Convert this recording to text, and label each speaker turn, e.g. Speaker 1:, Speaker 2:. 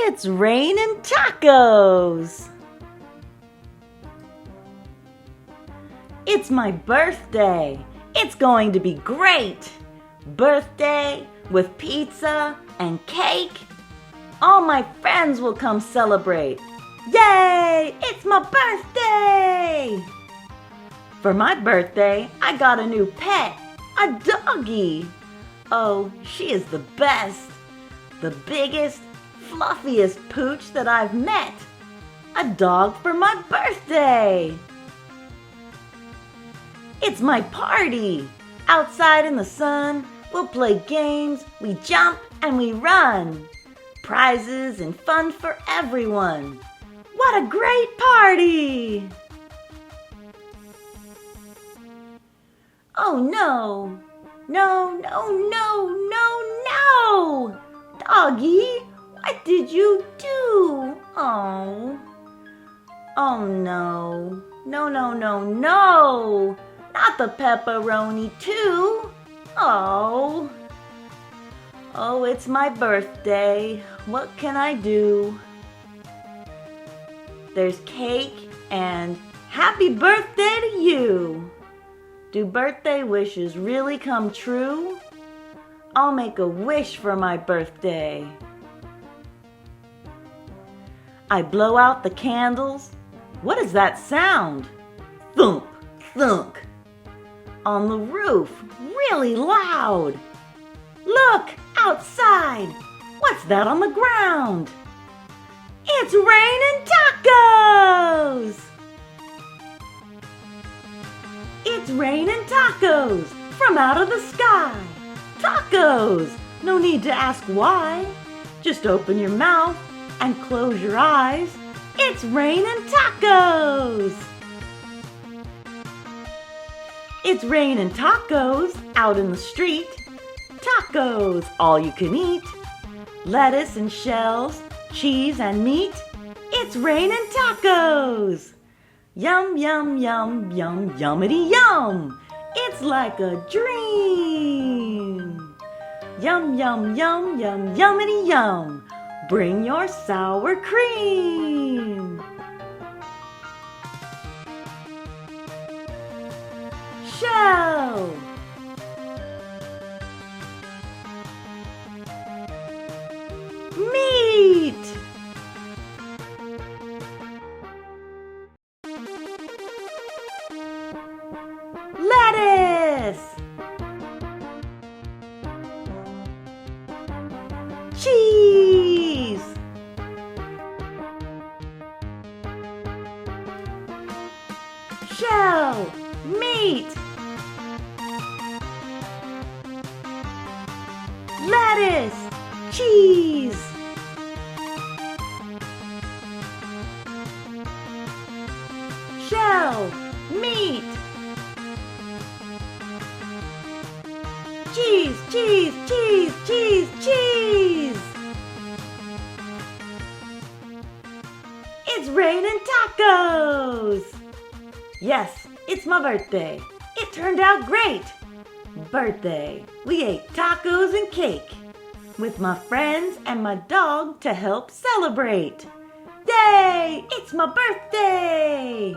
Speaker 1: It's raining tacos! It's my birthday! It's going to be great! Birthday with pizza and cake. All my friends will come celebrate. Yay! It's my birthday! For my birthday, I got a new pet, a doggie. Oh, she is the best. The biggest, fluffiest pooch that I've met. A dog for my birthday. It's my party. Outside in the sun, we'll play games, we jump and we run. Prizes and fun for everyone. What a great party! Oh no! No, no, no, no, no! Doggie, what did you do? Oh. Oh no. No, no, no, no! Not the pepperoni too! Oh. Oh, it's my birthday. What can I do? There's cake and happy birthday to you! Do birthday wishes really come true? I'll make a wish for my birthday. I blow out the candles. What is that sound? Thump, thunk. On the roof, really loud. Look, outside. What's that on the ground? It's raining tacos! It's raining tacos from out of the sky. Tacos! No need to ask why. Just open your mouth and close your eyes. It's raining tacos! It's raining tacos out in the street. Tacos, all you can eat. Lettuce and shells, cheese and meat. It's raining tacos! Yum, yum, yum, yum, yummity yum! It's like a dream! Yum, yum, yum, yum, yummity yum! Bring your sour cream! Shell! Meat! Lettuce! Cheese! Shell! Meat! Lettuce! Cheese! Shell! Meat! Cheese, cheese, cheese, cheese, cheese! It's raining tacos! Yes, it's my birthday. It turned out great. Birthday. We ate tacos and cake with my friends and my dog to help celebrate. Yay! It's my birthday!